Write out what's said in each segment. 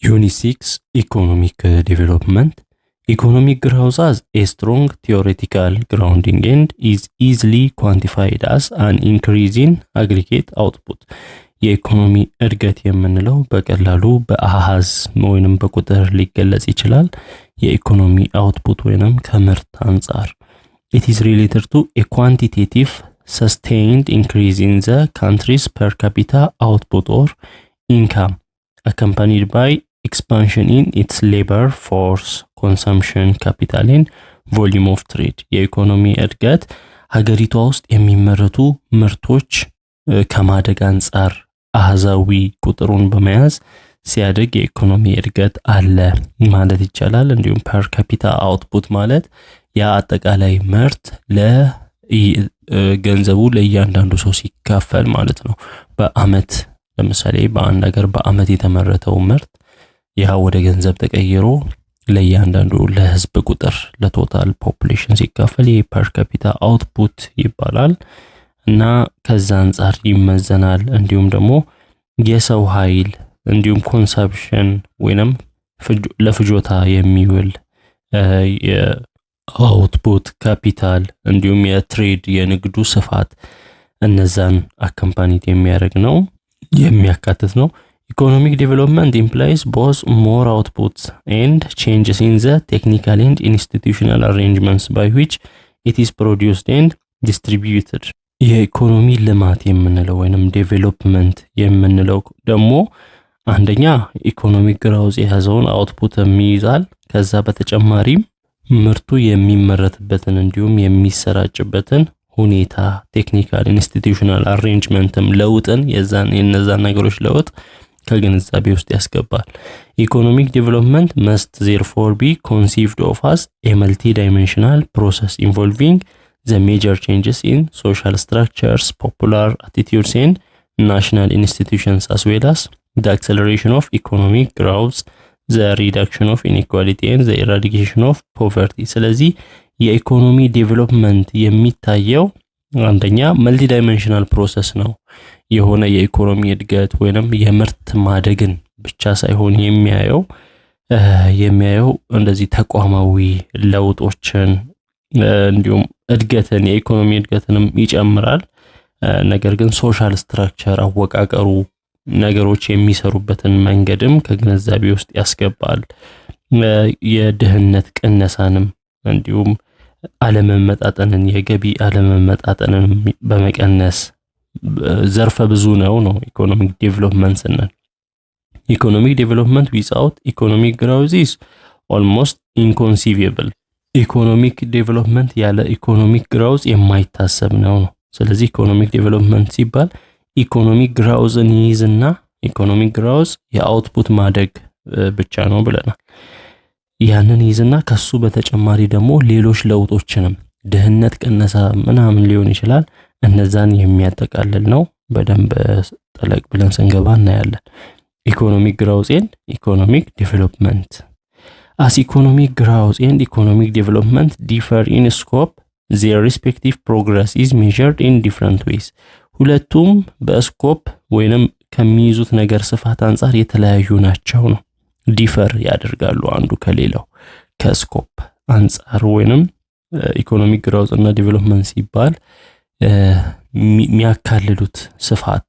Unit 6 Economic Development. Economic growth has a strong theoretical grounding and is easily quantified as an increase in aggregate output. የኢኮኖሚ እድገት የምንለው በቀላሉ በአሃዝ ወይንም በቁጥር ሊገለጽ ይችላል። የኢኮኖሚ አውትፑት ወይንም ከምርት አንፃር it is related to a quantitative sustained increase in the country's per capita output or income accompanied by expansion in its labor force, consumption, capital and volume of trade. የኢኮኖሚ እድገት ሀገሪቷ ውስጥ የሚመረቱ ምርቶች ከማደግ አንፃር አሃዛዊ ቁጥሩን በመያዝ ሲያድግ የኢኮኖሚ እድገት አለ ማለት ይቻላል። እንዲሁም per capita output ማለት ያ አጠቃላይ ምርት ለገንዘቡ ለእያንዳንዱ ሰው ሲካፈል ማለት ነው። በአመት ለምሳሌ በአንድ ሀገር በአመት የተመረተው ምርት ያ ወደ ገንዘብ ተቀይሮ ለእያንዳንዱ ለህዝብ ቁጥር ለቶታል ፖፑሌሽን ሲካፈል ይሄ per capita output ይባላል እና ከዛ አንፃር ይመዘናል። እንዲሁም ደግሞ የሰው ኃይል እንዲሁም ኮንሰፕሽን ወይንም ለፍጆታ የሚውል የአውትፑት ካፒታል እንዲሁም የትሬድ የንግዱ ስፋት እነዛን አካምፓኒት የሚያደርግ ነው የሚያካትት ነው። Economic development implies both more outputs and changes in the technical and institutional arrangements by which it is produced and distributed. የኢኮኖሚ ልማት የምንለው ወይንም ዴቨሎፕመንት የምንለው ደግሞ አንደኛ ኢኮኖሚክ ግሮዝ የያዘውን አውትፑት የሚይዛል። ከዛ በተጨማሪም ምርቱ የሚመረትበትን እንዲሁም የሚሰራጭበትን ሁኔታ ቴክኒካል ኢንስቲትዩሽናል አሬንጅመንትም ለውጥን የነዛን ነገሮች ለውጥ ከግንዛቤ ውስጥ ያስገባል። ኢኮኖሚክ ዴቨሎፕመንት must therefore be conceived of as a multi-dimensional process involving the major changes in social structures, popular attitudes and national institutions as well as the acceleration of economic growth, the reduction of inequality and the eradication of poverty. ስለዚህ የኢኮኖሚ ዴቨሎፕመንት የሚታየው አንደኛ መልቲ ዳይሜንሽናል ፕሮሰስ ነው። የሆነ የኢኮኖሚ እድገት ወይንም የምርት ማደግን ብቻ ሳይሆን የሚያየው እንደዚህ ተቋማዊ ለውጦችን እንዲሁም እድገትን የኢኮኖሚ እድገትንም ይጨምራል። ነገር ግን ሶሻል ስትራክቸር አወቃቀሩ ነገሮች የሚሰሩበትን መንገድም ከግንዛቤ ውስጥ ያስገባል። የድህነት ቅነሳንም እንዲሁም አለመመጣጠንን የገቢ አለመመጣጠንን በመቀነስ ዘርፈ ብዙ ነው ኢኮኖሚክ ዴቨሎፕመንት ስንል። ኢኮኖሚክ ዴቨሎፕመንት without economic growth is almost inconceivable. ኢኮኖሚክ ዴቨሎፕመንት ያለ ኢኮኖሚክ ግሮዝ የማይታሰብ ነው። ስለዚህ ኢኮኖሚክ ዴቨሎፕመንት ሲባል ኢኮኖሚክ ግሮዝን ይይዝና ኢኮኖሚክ ግሮዝ የአውትፑት ማደግ ብቻ ነው ብለናል። ያንን ይዝና ከሱ በተጨማሪ ደግሞ ሌሎች ለውጦችንም ድህነት ቅነሳ ምናምን ሊሆን ይችላል እነዛን የሚያጠቃልል ነው። በደንብ ጠለቅ ብለን ስንገባ እናያለን። ኢኮኖሚክ ግሮዝ ኤንድ ኢኮኖሚክ ዴቨሎፕመንት as economic growth and economic development differ in scope, their respective progress is measured in different ways. ሁለቱም በስኮፕ ወይንም ከሚይዙት ነገር ስፋት አንፃር የተለያዩ ናቸው ነው። ዲፈር ያደርጋሉ አንዱ ከሌላው ከስኮፕ አንፃር ወይንም ኢኮኖሚክ ግሮዝ እና ዴቨሎፕመንት ሲባል የሚያካልሉት ስፋት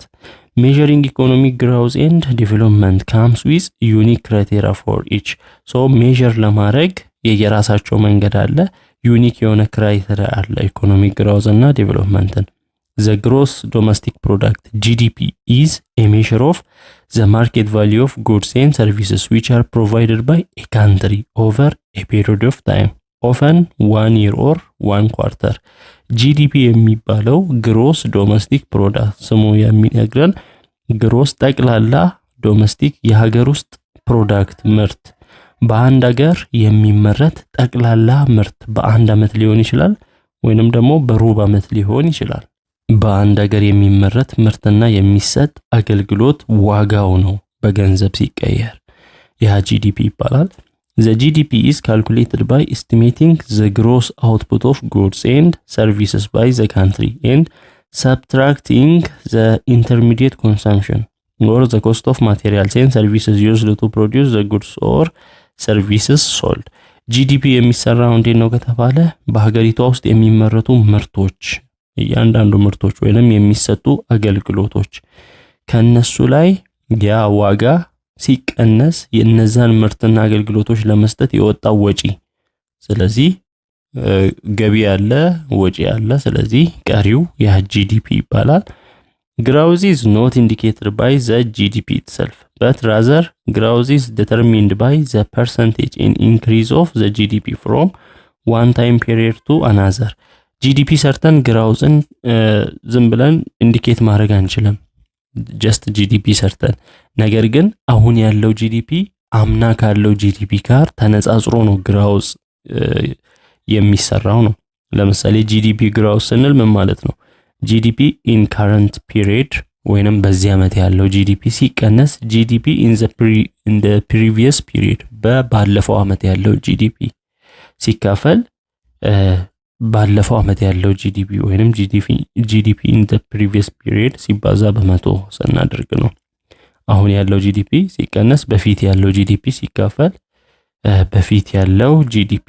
measuring economic growth and development comes with unique criteria for each. so measure ለማድረግ የየራሳቸው መንገድ አለ። ዩኒክ የሆነ ክራይቴሪያ አለ ኢኮኖሚክ ግሮዝ እና ዴቨሎፕመንትን። the gross domestic product GDP is a measure of the market value of goods and services which are provided by a country over a period of time, often 1 year or 1 quarter. GDP የሚባለው ግሮስ ዶሜስቲክ ፕሮዳክት ስሙ የሚነግረን ግሮስ ጠቅላላ ዶሜስቲክ የሀገር ውስጥ ፕሮዳክት ምርት በአንድ ሀገር የሚመረት ጠቅላላ ምርት በአንድ አመት ሊሆን ይችላል ወይንም ደግሞ በሩብ አመት ሊሆን ይችላል። በአንድ ሀገር የሚመረት ምርትና የሚሰጥ አገልግሎት ዋጋው ነው በገንዘብ ሲቀየር ያ GDP ይባላል። The GDP is calculated by estimating the gross output of goods and services by the country and subtracting the intermediate consumption or the cost of materials and services used to produce the goods or services sold. ጂዲፒ የሚሰራው እንዴት ነው ከተባለ በሀገሪቷ ውስጥ የሚመረቱ ምርቶች እያንዳንዱ ምርቶች ወይንም የሚሰጡ አገልግሎቶች ከነሱ ላይ ያ ዋጋ ሲቀነስ የነዛን ምርትና አገልግሎቶች ለመስጠት የወጣው ወጪ። ስለዚህ ገቢ ያለ ወጪ ያለ፣ ስለዚህ ቀሪው ያ ጂዲፒ ይባላል። Growth is not indicated by the GDP itself, but rather growth is determined by the percentage in increase of the GDP from one time period to another. GDP ሰርተን growthን ዝም ብለን ኢንዲኬት ማድረግ አንችልም፣ just GDP ሰርተን። ነገር ግን አሁን ያለው GDP አምና ካለው GDP ጋር ተነጻጽሮ ነው growth የሚሰራው ነው። ለምሳሌ GDP growth ስንል ምን ማለት ነው? GDP in current period ወይንም በዚህ ዓመት ያለው GDP ሲቀነስ GDP in the previous period ባለፈው ዓመት ያለው GDP ሲካፈል ባለፈው ዓመት ያለው GDP ወይንም GDP in the previous period ሲባዛ በመቶ ስናደርግ ነው። አሁን ያለው GDP ሲቀነስ በፊት ያለው GDP ሲካፈል በፊት ያለው GDP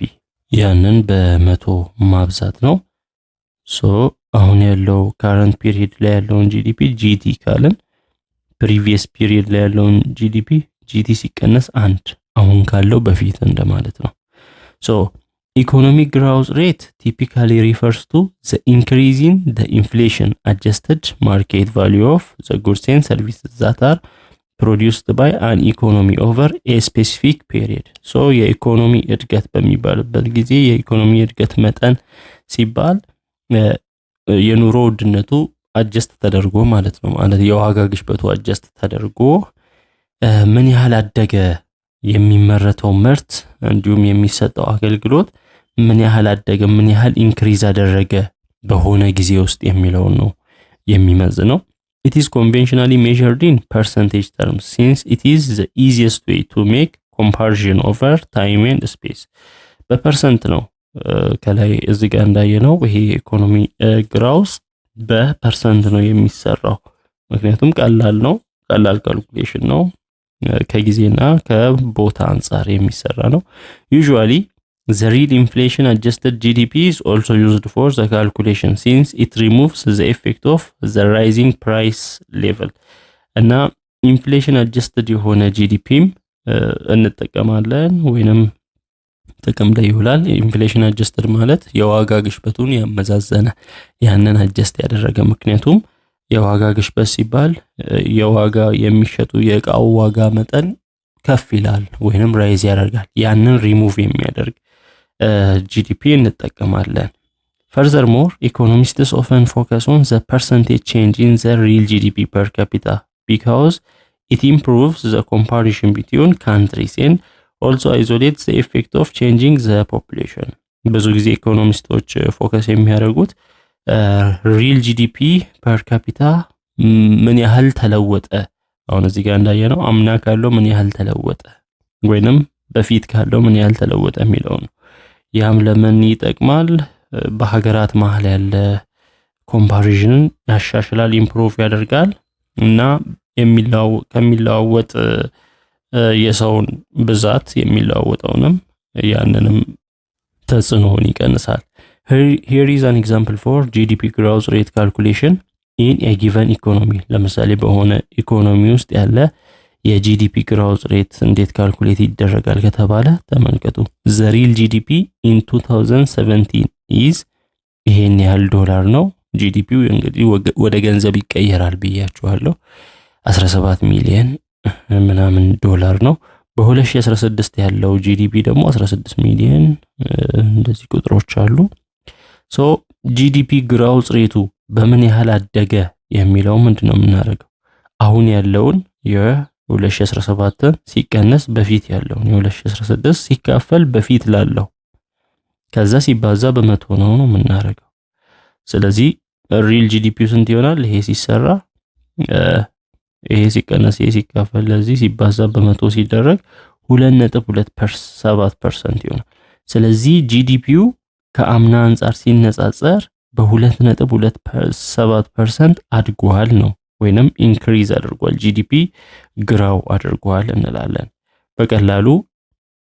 ያንን በመቶ ማብዛት ነው። አሁን ያለው current period ላይ ያለውን GDP GT ካልን previous period ላይ ያለውን GDP GT ሲቀነስ 1 አሁን ካለው በፊት እንደማለት ነው። economic growth rate typically refers to the increase in the inflation adjusted market value of the goods and services that are produced by an economy over a specific period. የኢኮኖሚ እድገት በሚባልበት ጊዜ የኢኮኖሚ እድገት መጠን ሲባል የኑሮ ውድነቱ አጀስት ተደርጎ ማለት ነው። ማለት የዋጋ ግሽበቱ አጀስት ተደርጎ ምን ያህል አደገ የሚመረተው ምርት እንዲሁም የሚሰጠው አገልግሎት ምን ያህል አደገ፣ ምን ያህል ኢንክሪዝ አደረገ በሆነ ጊዜ ውስጥ የሚለው ነው የሚመዝነው። It is conventionally measured in percentage terms since it is the easiest way to make comparison over time and space. በፐርሰንት ነው ከላይ እዚህ ጋር እንዳየነው ይሄ ኢኮኖሚ ግራውስ በፐርሰንት ነው የሚሰራው። ምክንያቱም ቀላል ነው፣ ቀላል ካልኩሌሽን ነው፣ ከጊዜና ከቦታ አንፃር የሚሰራ ነው። usually the real inflation adjusted GDP is also used for the calculation since it removes the effect of the rising price level. እና inflation adjusted የሆነ GDPም እንጠቀማለን ወይንም ጥቅም ላይ ይውላል። ኢንፍሌሽን አጀስትድ ማለት የዋጋ ግሽበቱን ያመዛዘነ ያንን አጀስት ያደረገ። ምክንያቱም የዋጋ ግሽበት ሲባል የዋጋ የሚሸጡ የእቃው ዋጋ መጠን ከፍ ይላል ወይንም ራይዝ ያደርጋል። ያንን ሪሙቭ የሚያደርግ GDP እንጠቀማለን። Furthermore, economists often focus on the percentage change in the real GDP per capita because it improves the comparison between countries and also isolates the effect of changing the population. ብዙ ጊዜ ኢኮኖሚስቶች ፎከስ የሚያደርጉት ሪል ጂዲፒ ፐር ካፒታ ምን ያህል ተለወጠ፣ አሁን እዚህ ጋር እንዳየነው አምና ካለው ምን ያህል ተለወጠ ወይንም በፊት ካለው ምን ያህል ተለወጠ የሚለው ነው። ያም ለምን ይጠቅማል? በሀገራት መሃል ያለ ኮምፓሪዥንን ያሻሽላል፣ ኢምፕሩቭ ያደርጋል እና ከሚለዋወጥ የሰውን ብዛት የሚለዋወጠውንም ያንንም ተጽዕኖውን ይቀንሳል። Here is an example for GDP growth rate calculation in a given economy. ለምሳሌ በሆነ ኢኮኖሚ ውስጥ ያለ የጂዲፒ growth rate እንዴት ካልኩሌት ይደረጋል ከተባለ ተመልከቱ። The real GDP in 2017 is ይሄን ያህል ዶላር ነው። ጂዲፒው እንግዲህ ወደ ገንዘብ ይቀየራል ብያችኋለሁ። 17 ሚሊዮን ምናምን ዶላር ነው። በ2016 ያለው ጂዲፒ ደግሞ 16 ሚሊዮን እንደዚህ ቁጥሮች አሉ። ጂዲፒ ግሮውዝ ሬቱ በምን ያህል አደገ የሚለው ምንድነው የምናደርገው? አሁን ያለውን የ2017 ሲቀነስ በፊት ያለውን የ2016 ሲካፈል በፊት ላለው ከዛ ሲባዛ በመቶ ነው የምናደርገው። ስለዚህ ሪል ጂዲፒው ስንት ይሆናል? ይሄ ሲሰራ ይሄ ሲቀነስ ይሄ ሲካፈል ለዚህ ሲባዛ በመቶ ሲደረግ 2.27% ይሆናል። ስለዚህ ጂዲፒው ከአምና አንፃር ሲነጻጸር በ2.27% አድጓል ነው ወይንም ኢንክሪዝ አድርጓል፣ ጂዲፒ ግራው አድርጓል እንላለን። በቀላሉ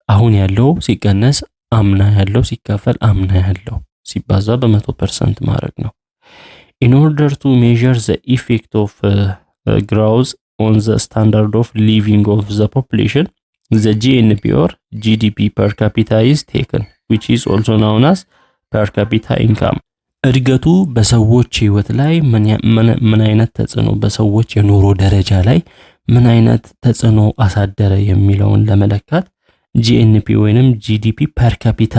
አሁን ያለው ሲቀነስ አምና ያለው ሲካፈል አምና ያለው ሲባዛ በ100% ማድረግ ነው። in order to measure the effect of growth on the standard of living of the population, the GNP or GDP per capita is taken, which is also known as per capita income. እድገቱ በሰዎች ህይወት ላይ ምን አይነት ተጽዕኖ፣ በሰዎች የኑሮ ደረጃ ላይ ምን አይነት ተጽዕኖ አሳደረ የሚለውን ለመለካት ጂኤንፒ ወይንም ጂዲፒ ፐር ካፒታ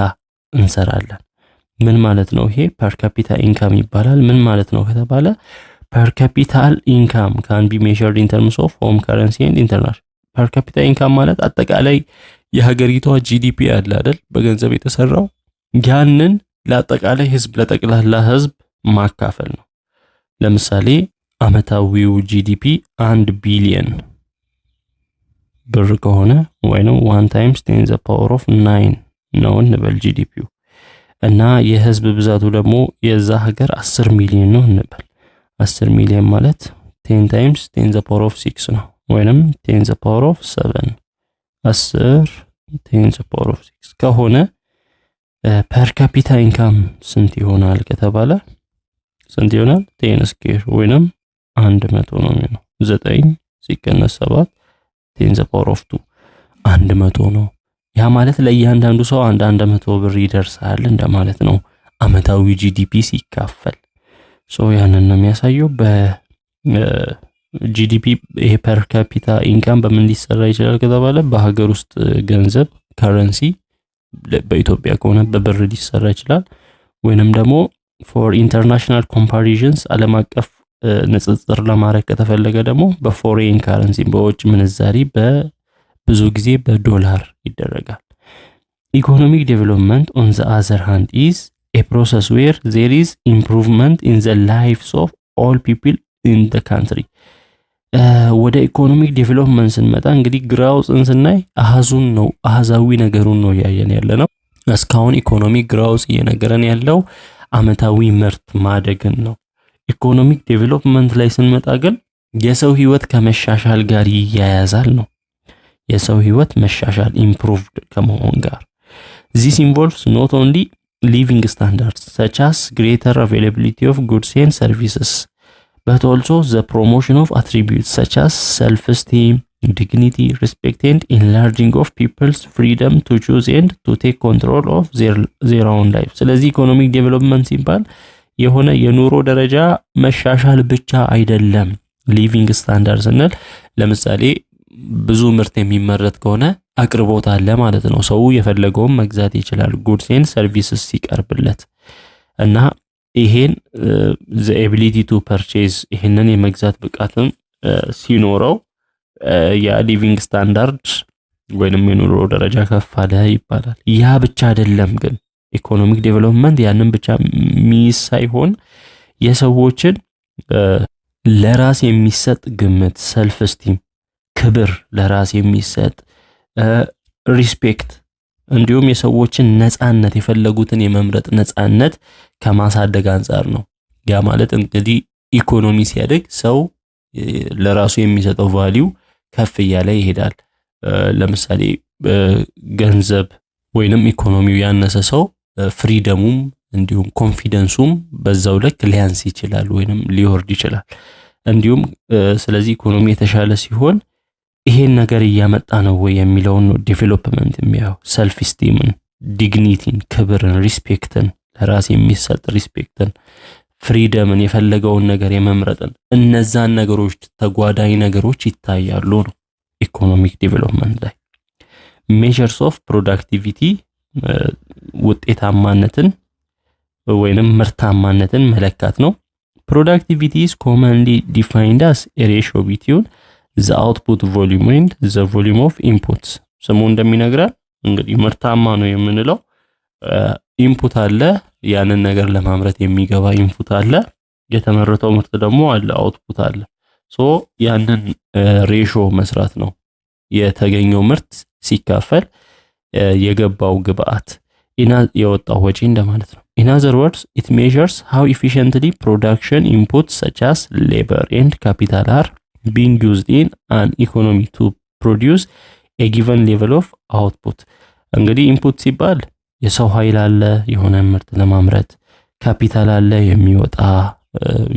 እንሰራለን። ምን ማለት ነው ይሄ? ፐር ካፒታ ኢንካም ይባላል። ምን ማለት ነው ከተባለ ፐር ካፒታል ኢንካም ካን ቢ ሜዠርድ ኢን ተርምስ ኦፍ ሆም ከረንሲ ኤንድ ኢንተርናሽናል። ፐር ካፒታ ኢንካም ማለት አጠቃላይ የሀገሪቷ ጂዲፒ አለ አይደል፣ በገንዘብ የተሰራው ያንን ለአጠቃላይ ህዝብ ለጠቅላላ ህዝብ ማካፈል ነው። ለምሳሌ አመታዊው ጂዲፒ 1 ቢሊዮን ብር ከሆነ ወይንም 1 times 10 to the power of 9 ነው እንበል ጂዲፒው፣ እና የህዝብ ብዛቱ ደግሞ የዛ ሀገር 10 ሚሊዮን ነው እንበል። 10 ሚሊዮን ማለት 10 times 10 to the power of 6 ነው ወይንም 10 to the power of 7 10 10 to the power of 6 ከሆነ ፐር ካፒታ ኢንካም ስንት ይሆናል ከተባለ ስንት ይሆናል? 10 ስኩዌር ወይንም 100 ነው የሚሆነው። 9 ሲቀነስ 7 10 to the power of 2 100 ነው። ያ ማለት ለእያንዳንዱ ሰው 100 ብር ይደርሳል እንደማለት ነው አመታዊ ጂዲፒ ሲካፈል። ያንን ነው የሚያሳየው። በጂዲፒ ይሄ ፐር ካፒታ ኢንካም በምን ሊሰራ ይችላል ከተባለ በሀገር ውስጥ ገንዘብ ከረንሲ፣ በኢትዮጵያ ከሆነ በብር ሊሰራ ይችላል። ወይንም ደግሞ ፎር ኢንተርናሽናል ኮምፓሪዥንስ ዓለም አቀፍ ንጽጽር ለማድረግ ከተፈለገ ደግሞ በፎሬን ካረንሲ በውጭ ምንዛሪ በብዙ ጊዜ በዶላር ይደረጋል። ኢኮኖሚክ ዴቨሎፕመንት ኦን ዘ አዘር ሃንድ ኢዝ a process where there is improvement in the lives of all people in the country. ወደ ኢኮኖሚክ ዴቨሎፕመንት ስንመጣ እንግዲህ ግራውስን ስናይ አሃዙን ነው፣ አሃዛዊ ነገሩን ነው ያየን ያለነው። እስካሁን ኢኮኖሚክ ግራውስ እየነገረን ያለው አመታዊ ምርት ማደግን ነው። ኢኮኖሚክ ዴቨሎፕመንት ላይ ስንመጣ ግን የሰው ህይወት ከመሻሻል ጋር ይያያዛል ነው። የሰው ህይወት መሻሻል ኢምፕሩቭድ ከመሆን ጋር this involves not only living standards such as greater availability of goods and services, but also the promotion of attributes such as self-esteem, dignity, respect, and enlarging of people's freedom to choose and to take control of their own life. ስለዚህ ኢኮኖሚክ ዴቨሎፕመንት ሲባል የሆነ የኑሮ ደረጃ መሻሻል ብቻ አይደለም። ሊቪንግ ስታንዳርድ ስንል ለምሳሌ ብዙ ምርት የሚመረት ከሆነ አቅርቦት አለ ማለት ነው። ሰው የፈለገውን መግዛት ይችላል ጉድስ ኤንድ ሰርቪስስ ሲቀርብለት፣ እና ይሄን the ability to purchase ይሄንን የመግዛት ብቃትም ሲኖረው ያ ሊቪንግ ስታንዳርድ ወይንም የኑሮ ደረጃ ከፍ አለ ይባላል። ያ ብቻ አይደለም ግን ኢኮኖሚክ ዴቨሎፕመንት ያንን ብቻ ሚስ ሳይሆን የሰዎችን ለራስ የሚሰጥ ግምት፣ ሰልፍ ስቲም፣ ክብር፣ ለራስ የሚሰጥ ሪስፔክት፣ እንዲሁም የሰዎችን ነፃነት፣ የፈለጉትን የመምረጥ ነፃነት ከማሳደግ አንፃር ነው። ያ ማለት እንግዲህ ኢኮኖሚ ሲያድግ ሰው ለራሱ የሚሰጠው ቫልዩ ከፍ እያለ ይሄዳል። ለምሳሌ ገንዘብ ወይንም ኢኮኖሚው ያነሰ ሰው ፍሪደሙም እንዲሁም ኮንፊደንሱም በዛው ልክ ሊያንስ ይችላል ወይንም ሊወርድ ይችላል። እንዲሁም ስለዚህ ኢኮኖሚ የተሻለ ሲሆን ይሄን ነገር እያመጣ ነው ወይ የሚለውን ዴቨሎፕመንት የሚያየው። ሰልፍ ስቲምን፣ ዲግኒቲን፣ ክብርን፣ ሪስፔክትን፣ ለራስ የሚሰጥ ሪስፔክትን፣ ፍሪደምን፣ የፈለገውን ነገር የመምረጥን፣ እነዛን ነገሮች ተጓዳኝ ነገሮች ይታያሉ ነው ኢኮኖሚክ ዴቨሎፕመንት ላይ። ሜዠርስ ኦፍ ፕሮዳክቲቪቲ ውጤታማነትን ወይንም ምርታማነትን መለካት ነው። ፕሮዳክቲቪቲ is commonly defined as a ratio between the output volume and the volume of inputs. ስሙ እንደሚነግረን እንግዲህ ምርታማ ነው የምንለው ኢንፑት አለ፣ ያንን ነገር ለማምረት የሚገባ ኢንፑት አለ፣ የተመረተው ምርት ደግሞ አለ፣ አውትፑት አለ። ያንን ሬሾ መስራት ነው። የተገኘው ምርት ሲካፈል የገባው ግብአት እና የወጣው ወጪ እንደማለት ነው። In other words, it measures how efficiently production inputs such as labor and capital are being used in an economy to produce a given level of output. እንግዲህ ኢንፑት ሲባል የሰው ኃይል አለ የሆነ ምርት ለማምረት፣ ካፒታል አለ የሚወጣ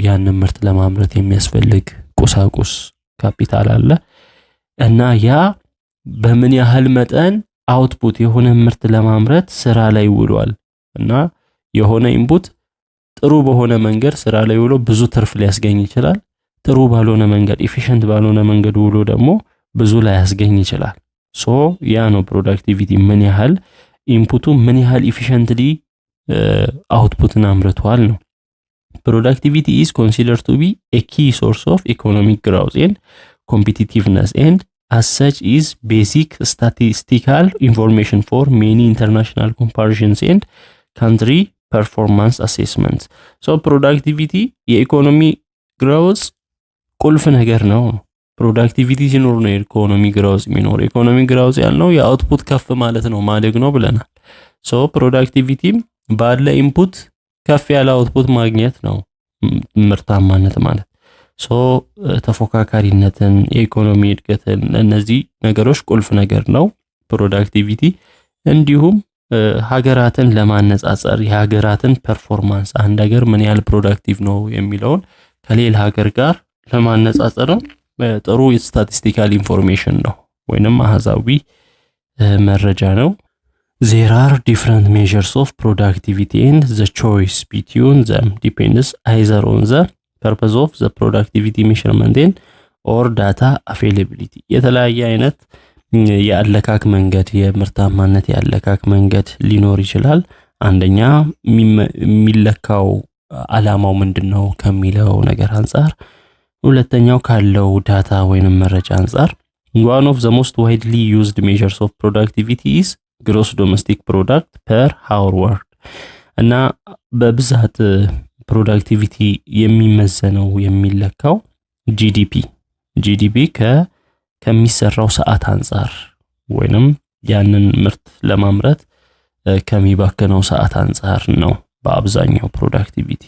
ያንን ምርት ለማምረት የሚያስፈልግ ቁሳቁስ ካፒታል አለ እና ያ በምን ያህል መጠን አውትፑት የሆነ ምርት ለማምረት ስራ ላይ ውሏል እና የሆነ ኢንፑት ጥሩ በሆነ መንገድ ስራ ላይ ውሎ ብዙ ትርፍ ሊያስገኝ ይችላል። ጥሩ ባልሆነ መንገድ ኤፊሺየንት ባልሆነ መንገድ ውሎ ደግሞ ብዙ ላይ ያስገኝ ይችላል። ሶ ያ ነው ፕሮዳክቲቪቲ ምን ያህል ኢንፑቱ ምን ያህል ኤፊሺየንትሊ አውትፑትን አምርቷል ነው። Productivity is considered to be a key source of economic growth and competitiveness, and as such is basic statistical information for many international comparisons and country performance assessments. So productivity የኢኮኖሚ growth ቁልፍ ነገር ነው። ፕሮዳክቲቪቲ ሲኖር ነው የኢኮኖሚ growth የሚኖር። ኢኮኖሚ growth ያልነው የአውትፑት ከፍ ማለት ነው ማደግ ነው ብለናል። ሶ ፕሮዳክቲቪቲም ባለ ኢንፑት ከፍ ያለ አውትፑት ማግኘት ነው ምርታማነት ማለት። ሶ ተፎካካሪነትን፣ የኢኮኖሚ እድገትን፣ እነዚህ ነገሮች ቁልፍ ነገር ነው ፕሮዳክቲቪቲ። እንዲሁም ሀገራትን ለማነጻጸር የሀገራትን ፐርፎርማንስ አንድ ሀገር ምን ያህል ፕሮዳክቲቭ ነው የሚለውን ከሌላ ሀገር ጋር ለማነጻጸር ጥሩ ስታቲስቲካል ኢንፎርሜሽን ነው ወይንም አሃዛዊ መረጃ ነው። There are different measures of productivity and the choice between them depends either on the purpose of the productivity measurement or data availability. የተለያየ አይነት የአለካክ መንገድ የምርታማነት የአለካክ መንገድ ሊኖር ይችላል። አንደኛ የሚለካው አላማው ምንድነው ከሚለው ነገር አንፃር፣ ሁለተኛው ካለው ዳታ ወይንም መረጃ አንፃር። One of the most widely used measures of productivity is gross domestic product per hour worked እና በብዛት ፕሮዳክቲቪቲ የሚመዘነው የሚለካው ጂዲፒ ከሚሰራው ሰዓት አንፃር ወይንም ያንን ምርት ለማምረት ከሚባከነው ሰዓት አንፃር ነው በአብዛኛው ፕሮዳክቲቪቲ።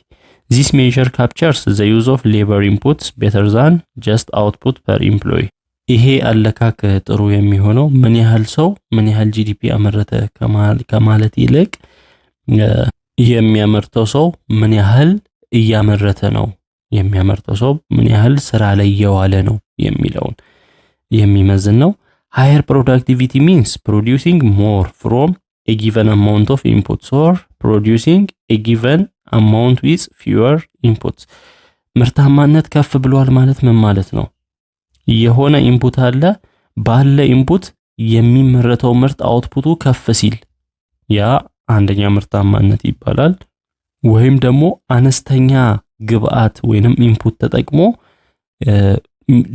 This measure captures the use of labor inputs better than just output per employee. ይሄ አለካክ ጥሩ የሚሆነው ምን ያህል ሰው ምን ያህል ጂዲፒ አመረተ ከማለት ይልቅ የሚያመርተው ሰው ምን ያህል እያመረተ ነው፣ የሚያመርተው ሰው ምን ያህል ስራ ላይ እየዋለ ነው የሚለውን የሚመዝን ነው። Higher productivity means producing more from a given amount of inputs or producing a given amount with fewer inputs. ምርታማነት ከፍ ብሏል ማለት ምን ማለት ነው? የሆነ ኢንፑት አለ፣ ባለ ኢንፑት የሚመረተው ምርት አውትፑቱ ከፍ ሲል ያ አንደኛ ምርታማነት ይባላል። ወይም ደግሞ አነስተኛ ግብአት ወይንም ኢንፑት ተጠቅሞ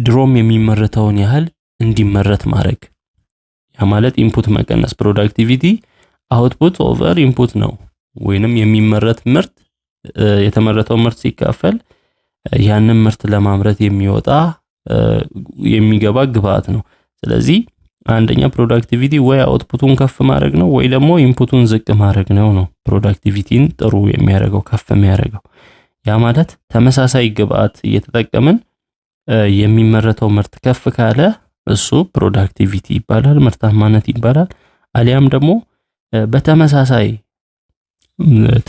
ድሮም የሚመረተውን ያህል እንዲመረት ማድረግ፣ ያ ማለት ኢንፑት መቀነስ። ፕሮዳክቲቪቲ አውትፑት ኦቨር ኢንፑት ነው። ወይንም የሚመረት ምርት የተመረተው ምርት ሲካፈል ያንን ምርት ለማምረት የሚገባ ግብአት ነው። ስለዚህ አንደኛ ፕሮዳክቲቪቲ ወይ አውትፑቱን ከፍ ማድረግ ነው ወይ ደግሞ ኢንፑቱን ዝቅ ማድረግ ነው ፕሮዳክቲቪቲን ጥሩ የሚያደርገው ከፍ የሚያደርገው። ያ ማለት ተመሳሳይ ግብአት እየተጠቀምን የሚመረተው ምርት ከፍ ካለ እሱ ፕሮዳክቲቪቲ ይባላል፣ ምርታማነት ይባላል። አሊያም ደግሞ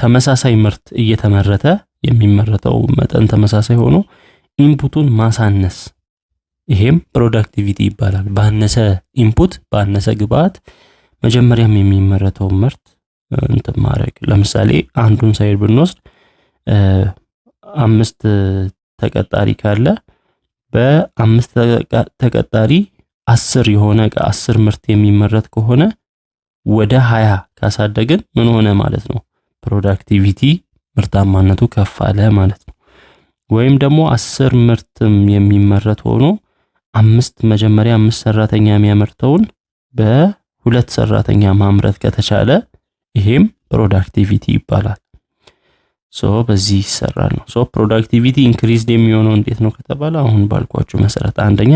ተመሳሳይ ምርት እየተመረተ የሚመረተው መጠን ተመሳሳይ ሆኖ ኢንፑቱን ማሳነስ፣ ይሄም ፕሮዳክቲቪቲ ይባላል። ባነሰ ኢንፑት ባነሰ ግብአት መጀመሪያም የሚመረተው ምርት እንትን ማድረግ። ለምሳሌ አንዱን ሳይድ ብንወስድ 5 ተቀጣሪ ካለ በ5 ተቀጣሪ 10 የሆነ 10 ምርት የሚመረት ከሆነ ወደ 20 ካሳደግን ምን ሆነ ማለት ነው? ፕሮዳክቲቪቲ ምርታማነቱ ከፍ አለ ማለት ነው። ወይም ደግሞ 10 ምርትም የሚመረት ሆኖ መጀመሪያ 5 ሰራተኛ የሚያመርተውን በ2 ሰራተኛ ማምረት ከተቻለ ይሄም ፕሮዳክቲቪቲ ይባላል። በዚህ ይሰራል ነው። ፕሮዳክቲቪቲ ኢንክሪዝድ የሚሆነው እንዴት ነው ከተባለ አሁን ባልኳችሁ መሰረት አንደኛ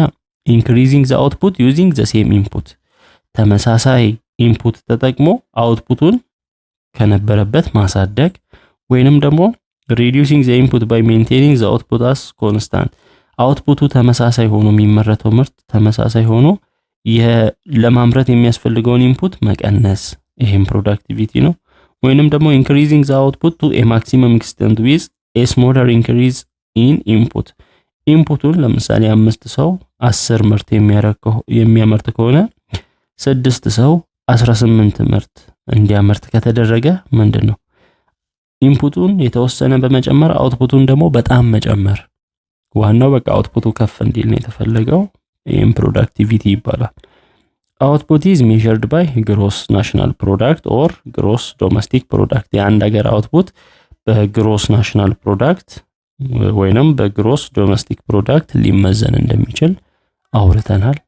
increasing the output using the same input፣ ተመሳሳይ ኢንፑት ተጠቅሞ አውትፑቱን ከነበረበት ማሳደግ ወይንም ደግሞ reducing the input by maintaining the output as constant አውትፑቱ ተመሳሳይ ሆኖ የሚመረተው ምርት ተመሳሳይ ሆኖ ለማምረት የሚያስፈልገውን ኢንፑት መቀነስ ይሄም ፕሮዳክቲቪቲ ነው። ወይንም ደግሞ increasing the output to a maximum extent with a smaller increase in input ኢንፑቱን ለምሳሌ 5 ሰው 10 ምርት የሚያመርት ከሆነ 6 ሰው 18 ምርት እንዲያመርት ከተደረገ ምንድነው ኢንፑቱን የተወሰነ በመጨመር አውትፑቱን ደግሞ በጣም መጨመር ዋናው በቃ አውትፑቱ ከፍ እንዲል ነው የተፈለገው ይሄም ፕሮዳክቲቪቲ ይባላል። output is measured by gross national product or gross domestic product የአንድ ሀገር አውትፑት በግሮስ ናሽናል ፕሮዳክት ወይንም በግሮስ ዶሜስቲክ ፕሮዳክት ሊመዘን እንደሚችል አውርተናል።